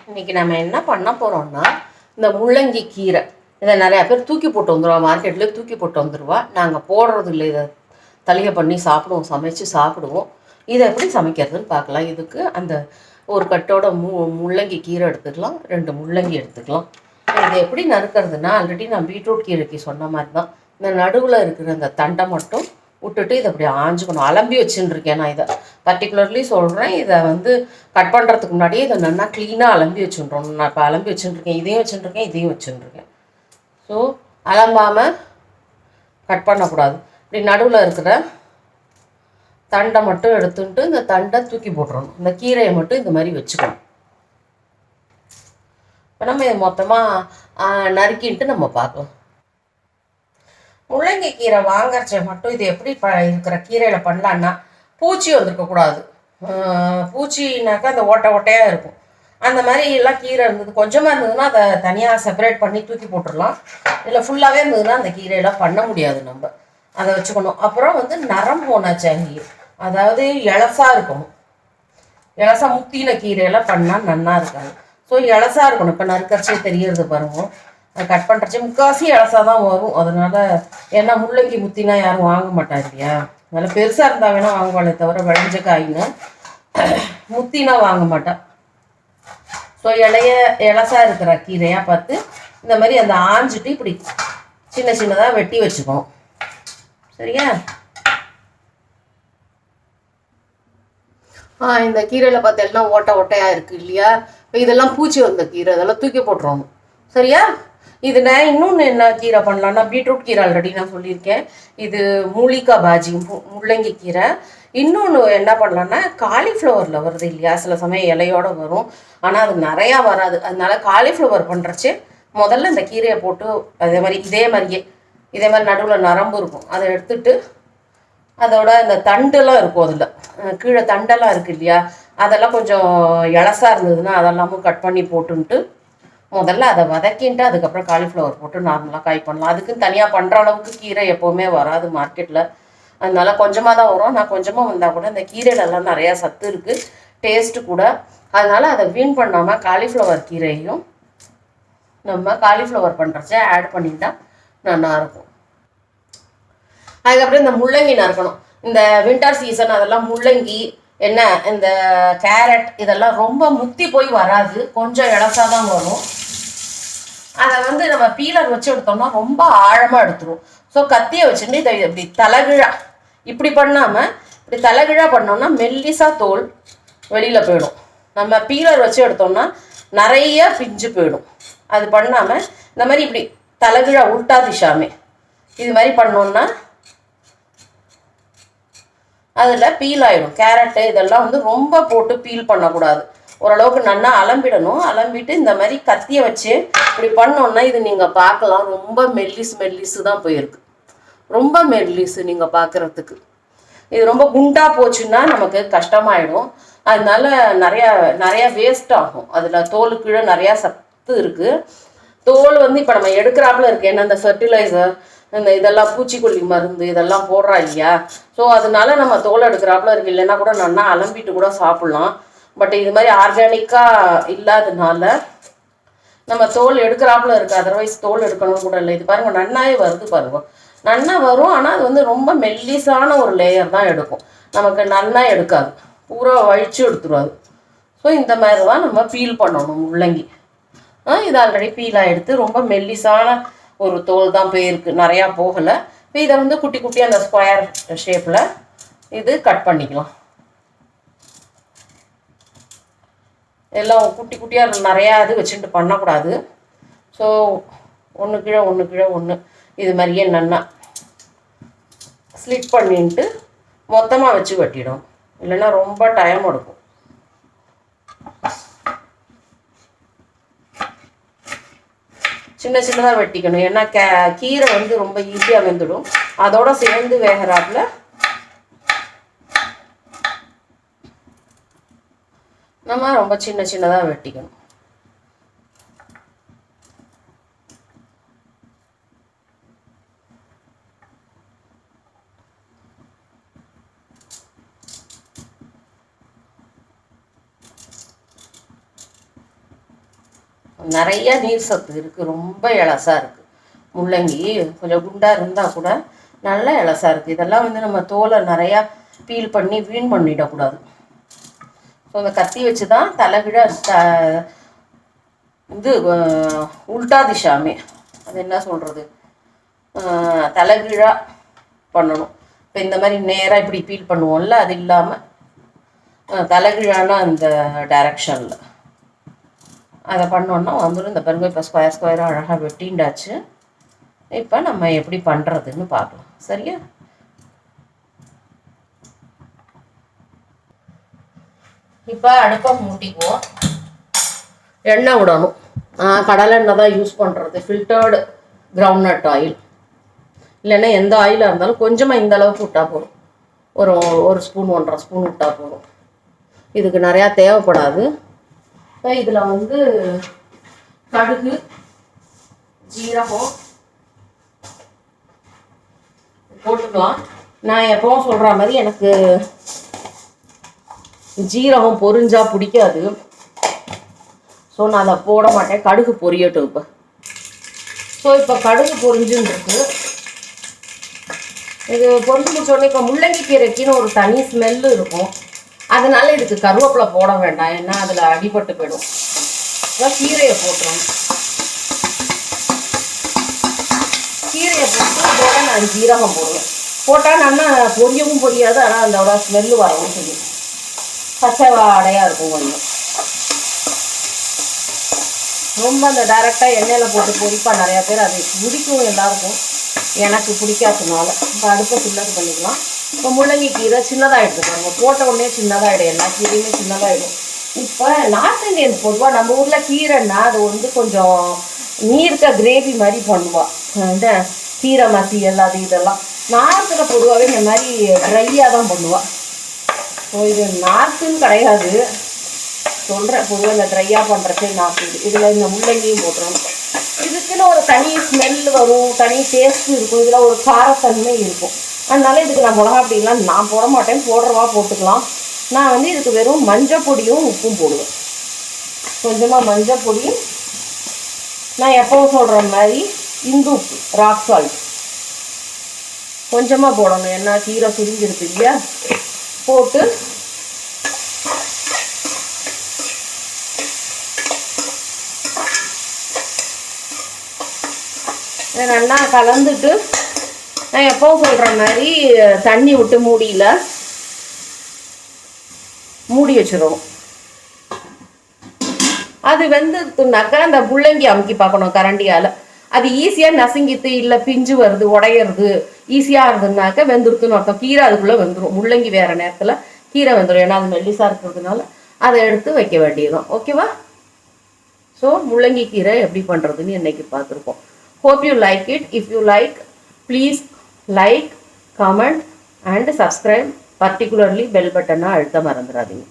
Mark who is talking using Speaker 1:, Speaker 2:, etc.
Speaker 1: இன்றைக்கி நம்ம என்ன பண்ண போகிறோம்னா, இந்த முள்ளங்கி கீரை இதை நிறையா பேர் தூக்கி போட்டு வந்துடுவா, மார்க்கெட்லேயே தூக்கி போட்டு வந்துடுவா. நாங்கள் போடுறது இல்லை, இதை தளிகை பண்ணி சாப்பிடுவோம், சமைச்சு சாப்பிடுவோம். இதை எப்படி சமைக்கிறதுன்னு பார்க்கலாம். இதுக்கு அந்த ஒரு கட்டோட முள்ளங்கி கீரை எடுத்துக்கலாம், 2 முள்ளங்கி எடுத்துக்கலாம். இதை எப்படி நறுக்கிறதுனா, ஆல்ரெடி நான் பீட்ரூட் கீரைக்கு சொன்ன மாதிரி தான். இந்த நடுவில் இருக்கிற அந்த தண்டை மட்டும் விட்டுட்டு இதை அப்படி ஆஞ்சுக்கணும். அலம்பி வச்சுருக்கேன் நான். இதை பர்டிகுலர்லி சொல்கிறேன். இதை வந்து கட் பண்ணுறதுக்கு முன்னாடியே இதை நல்லா க்ளீனாக அலம்பி வச்சுருறோம். நான் இப்போ அலம்பி வச்சுருக்கேன், இதையும் வச்சுருக்கேன், இதையும் வச்சுருக்கேன். ஸோ அலம்பாமல் கட் பண்ணக்கூடாது. இப்படி நடுவில் இருக்கிற தண்டை மட்டும் எடுத்துட்டு இந்த தண்டை தூக்கி போட்டுறணும். இந்த கீரையை மட்டும் இந்த மாதிரி வச்சுக்கணும். இப்போ நம்ம இதை மொத்தமாக நறுக்கின்ட்டு நம்ம பார்க்கலாம். முள்ளங்கி கீரை வாங்கறச்ச மட்டும் இது எப்படி இருக்கிற கீரையில் பண்ணலான்னா, பூச்சி வந்துருக்கக்கூடாது. பூச்சினாக்கா அந்த ஓட்டையாக இருக்கும். அந்த மாதிரி எல்லாம் கீரை இருந்தது, கொஞ்சமாக இருந்ததுன்னா அதை தனியாக செப்பரேட் பண்ணி தூக்கி போட்டுடலாம். இல்லை ஃபுல்லாகவே இருந்ததுன்னா அந்த கீரையெல்லாம் பண்ண முடியாது. நம்ம அதை வச்சுக்கணும். அப்புறம் வந்து நரம் போனாச்சாங்கி, அதாவது இலசாக இருக்கணும். இலசா முத்தின கீரையெல்லாம் பண்ணால் நல்லா இருக்காது. ஸோ இலசாக இருக்கணும். இப்போ நறுக்கறச்சே தெரியறது பாருங்க. கட் பண்ணுறச்சே முக்கால்வாசி இலசா தான் வரும். அதனால் ஏன்னா முள்ளங்கி முத்தினா யாரும் வாங்க மாட்டாங்க இல்லையா. அதனால் பெருசாக இருந்தால் வேணால் வாங்குவாளே தவிர விளைஞ்ச காயின்னு முத்தினா வாங்க மாட்டான். ஸோ இலசா இருக்கிற கீரையாக பார்த்து இந்த மாதிரி அந்த ஆஞ்சிட்டு இப்படி சின்ன சின்னதாக வெட்டி வச்சுக்கணும். சரியா? இந்த கீரையில் பார்த்து எல்லாம் ஓட்டையாக இருக்குது இல்லையா. இப்போ இதெல்லாம் பூச்சி வந்த கீரை, இதெல்லாம் தூக்கி போட்டுருவோம். சரியா? இது நான் இன்னொன்று என்ன கீரை பண்ணலான்னா, பீட்ரூட் கீரை ஆல்ரெடி நான் சொல்லியிருக்கேன். இது மூலிகா பாஜி, முள்ளங்கி கீரை. இன்னொன்று என்ன பண்ணலான்னா, காலிஃப்ளவரில் வருது இல்லையா, சில சமயம் இலையோடு வரும், ஆனால் அது நிறையா வராது. அதனால காலிஃப்ளவர் பண்ணுறச்சு முதல்ல இந்த கீரையை போட்டு இதே மாதிரியே இதே மாதிரி நடுவில் நரம்பு இருக்கும், அதை எடுத்துட்டு அதோட இந்த தண்டெல்லாம் இருக்கும், அதில் கீழே தண்டெல்லாம் இருக்குது இல்லையா, அதெல்லாம் கொஞ்சம் இலசா இருந்ததுன்னா அதெல்லாமும் கட் பண்ணி போட்டுன்ட்டு முதல்ல அதை வதக்கின்ட்டு அதுக்கப்புறம் காலிஃப்ளவர் போட்டு நார்மலாக காய் பண்ணலாம். அதுக்குன்னு தனியாக பண்ணுற அளவுக்கு கீரை எப்போவுமே வராது மார்க்கெட்டில். அதனால கொஞ்சமாக தான் வரும். நான் கொஞ்சமாக வந்தால் கூட இந்த கீரையிலலாம் நிறையா சத்து இருக்குது, டேஸ்ட்டு கூட. அதனால் அதை வீண் பண்ணாமல் காலிஃப்ளவர் கீரையும் நம்ம காலிஃப்ளவர் பண்ணுறச்ச ஆட் பண்ணிட்டா நல்லாயிருக்கும். அதுக்கப்புறம் இந்த முள்ளங்கி நறுக்கணும். இந்த வின்டர் சீசன் அதெல்லாம் முள்ளங்கி என்ன இந்த கேரட் இதெல்லாம் ரொம்ப முத்தி போய் வராது, கொஞ்சம் இலசாக தான் வரும். அதை வந்து நம்ம பீலர் வச்சு எடுத்தோம்னா ரொம்ப ஆழமாக எடுத்துரும். ஸோ கத்தியை வச்சுட்டு இதை இப்படி தலைகிழா இப்படி பண்ணாமல் இப்படி தலைகிழா பண்ணோம்னா மெல்லிசா தோல் வெளியில் போயிடும். நம்ம பீலர் வச்சு எடுத்தோம்னா நிறைய பிஞ்சு போயிடும். அது பண்ணாமல் இந்த மாதிரி இப்படி தலைகிழா உல்டா திஷாமே இது மாதிரி பண்ணோம்னா அதில் பீல் ஆகிடும். கேரட்டு இதெல்லாம் வந்து ரொம்ப போட்டு பீல் பண்ணக்கூடாது, ஓரளவுக்கு நல்லா அலம்பிடணும். அலம்பிட்டு இந்த மாதிரி கத்தியை வச்சு இப்படி பண்ணோன்னா இது நீங்கள் பார்க்கலாம், ரொம்ப மெல்லிசு தான் போயிருக்கு, ரொம்ப மெல்லிசு நீங்கள் பார்க்குறதுக்கு. இது ரொம்ப குண்டாக போச்சுன்னா நமக்கு கஷ்டமாயிடும். அதனால நிறையா வேஸ்ட் ஆகும். அதில் தோல் கீழே நிறையா சத்து இருக்குது. தோல் வந்து இப்போ நம்ம எடுக்கிறாப்புல இருக்குது, ஏன்னா இந்த ஃபெர்டிலைசர் இந்த இதெல்லாம் பூச்சிக்கொல்லி மருந்து இதெல்லாம் போடுறா இல்லையா. ஸோ அதனால நம்ம தோல் எடுக்கிறாப்புல இருக்குது. இல்லைன்னா கூட நல்லா அலம்பிட்டு கூட சாப்பிட்லாம். பட் இது மாதிரி ஆர்கானிக்காக இல்லாததுனால நம்ம தோல் எடுக்கிறாப்புல இருக்குது. அதர்வைஸ் தோல் எடுக்கணும் கூட இல்லை. இது பாருங்கள் நன்னாவே வருது பாருங்க, நன்னா வரும். ஆனால் அது வந்து ரொம்ப மெல்லிசான ஒரு லேயர் தான் எடுக்கும், நமக்கு நன்னா எடுக்காது, பூரா வழிச்சு எடுத்துருவாது. ஸோ இந்த மாதிரி தான் நம்ம பீல் பண்ணணும் முள்ளங்கி. இது ஆல்ரெடி பீலாக எடுத்து ரொம்ப மெல்லிசான ஒரு தோல் தான் போயிருக்கு, நிறையா போகலை. இப்போ இதை வந்து குட்டி குட்டியாக அந்த ஸ்கொயர் ஷேப்பில் இது கட் பண்ணிக்கலாம். எல்லாம் குட்டி குட்டியாக நிறையா இது வச்சுட்டு பண்ணக்கூடாது. ஸோ ஒன்று கீழே ஒன்று இது மாதிரியே நல்லா ஸ்லிட் பண்ணிட்டு மொத்தமாக வச்சு வெட்டிடும், இல்லைன்னா ரொம்ப டைம் எடுக்கும். சின்ன சின்னதாக வெட்டிக்கணும், ஏன்னா கீரை வந்து ரொம்ப ஈஸியாக வெந்துடும். அதோட சேர்ந்து வேகிறாப்புல நம்ம ரொம்ப சின்ன சின்னதாக வெட்டிக்கணும். நிறைய நீர் சத்து இருக்குது, ரொம்ப இலசாக இருக்குது. முள்ளங்கி கொஞ்சம் குண்டாக இருந்தால் கூட நல்ல இலசாக இருக்குது. இதெல்லாம் வந்து நம்ம தோலை நிறையா பீல் பண்ணி வீண் பண்ணிடக்கூடாது. ஸோ அந்த கத்தி வச்சு தான் தலைவிட இது உல்டா திஷாமே, அது என்ன சொல்கிறது, தலைகீழாக பண்ணணும். இப்போ இந்த மாதிரி நேராக இப்படி பீல் பண்ணுவோம்ல, அது இல்லாமல் தலைகீழான அந்த டைரக்ஷனில் அதை பண்ணோன்னா வந்துடும். இந்த பாருங்க இப்போ ஸ்கொயர் ஸ்கொயராக அழகாக வெட்டிண்டாச்சு. இப்போ நம்ம எப்படி பண்ணுறதுன்னு பார்க்கலாம். சரியா? இப்போ அடுப்பை மூட்டிக்குவோம். எண்ணெய் விடணும். கடலை எண்ணெய் தான் யூஸ் பண்ணுறது, ஃபில்டர்டு கிரவுண்ட்நட் ஆயில். இல்லைன்னா எந்த ஆயிலாக இருந்தாலும் கொஞ்சமாக இந்த அளவுக்கு விட்டால் போதும். ஒரு ஸ்பூன் 1.5 ஸ்பூன் விட்டால் போதும். இதுக்கு நிறையா தேவைப்படாது. இதில் வந்து கடுகு, ஜீரகம் போட்டுக்கலாம். நான் எப்பவும் சொல்கிற மாதிரி எனக்கு ஜீரகம் பொரிஞ்சா பிடிக்காது. ஸோ நான் அதை போட மாட்டேன். கடுகு பொரியட்டும் இப்போ. ஸோ இப்போ கடுகு பொரிஞ்சுன்னு இருக்கு. இது பொரிஞ்சு முடிச்சோடனே இப்போ முள்ளங்கி கீரைக்குன்னு ஒரு தனி ஸ்மெல்லு இருக்கும். அதனால இதுக்கு கருவேப்பிலை போட வேண்டாம், ஏன்னா அதில் அடிபட்டு போயிடும். அதான் கீரையை போட்டுரும். கீரையை போட்டு இதோட நான் ஜீரகம் போடுவேன். போட்டால் நல்லா பொரியவும் பொரியாது, ஆனால் அதோட ஸ்மெல்லு வரவும் செய்யும். பச்சை வாடையாக இருக்கும் கொஞ்சம். ரொம்ப அந்த டைரெக்டாக எண்ணெயில் போட்டு பொரிப்பா நிறையா பேர், அது பிடிக்கும் எல்லாருக்கும். எனக்கு பிடிக்காததுனால இப்போ அடுப்பை ஃபில்லர் பண்ணிக்கலாம். இப்போ முள்ளங்கி கீரை சின்னதாகிடுது பாருங்க, போட்ட உடனே சின்னதாகிடும். எல்லா கீரையுமே சின்னதாகிடும். இப்போ நார்த் இந்தியன் பொதுவாக நம்ம ஊரில் கீரைன்னா அது வந்து கொஞ்சம் நீர்க்க கிரேவி மாதிரி பண்ணுவாள். இந்த கீரை மசியல் அது இதெல்லாம் நார்த்தில் பொதுவாகவே இந்த மாதிரி ட்ரையாக தான் பண்ணுவாள். ஸோ இது நார்த்துன்னு கிடையாது, சொல்கிறேன். பொதுவாக இந்த ட்ரையாக பண்ணுறதே நார்த்து. இதில் இந்த முள்ளங்கியும் போட்டுறோம். இதுக்குன்னு ஒரு தனி ஸ்மெல் வரும், தனி டேஸ்ட் இருக்கும். இதில் ஒரு காரத்தன்மை இருக்கும். அதனால இதுக்கு நான் மிளகா அப்படிலாம் நான் போட மாட்டேன், போடுறவா போட்டுக்கலாம். நான் வந்து இதுக்கு வெறும் மஞ்சள் பொடியும் உப்பும் போடுவேன். கொஞ்சமாக மஞ்சள் பொடி, நான் எப்பவும் சொல்கிற மாதிரி இந்து உப்பு, ராக் சால்ட் கொஞ்சமாக போடணும். ஏன்னா கீரை சுரிஞ்சிருக்கு இல்லையா, போட்டு நல்லா கலந்துட்டு நான் எப்பவும் சொல்கிற மாதிரி தண்ணி விட்டு மூடி வச்சிடணும். அது வெந்துனாக்கா அந்த முள்ளங்கி அமுக்கி பார்க்கணும் கரண்டியால். அது ஈஸியாக நசுங்கிட்டு இல்லை பிஞ்சு வருது உடையிறது ஈஸியாக இருந்ததுனாக்கா வெந்துருத்துன்னு அர்த்தம். கீரை அதுக்குள்ளே வெந்துடும். முள்ளங்கி வேறு நேரத்தில் கீரை வெந்துடும், ஏன்னா அது மெல்லிசாக இருக்கிறதுனால அதை எடுத்து வைக்க வேண்டியதுதான். ஓகேவா? ஸோ முள்ளங்கி கீரை எப்படி பண்ணுறதுன்னு இன்னைக்கு பார்த்துருக்கோம். Hope you like it. If you like, please like, comment and subscribe. Particularly bell button அழுத்த மறந்துடாதீங்க.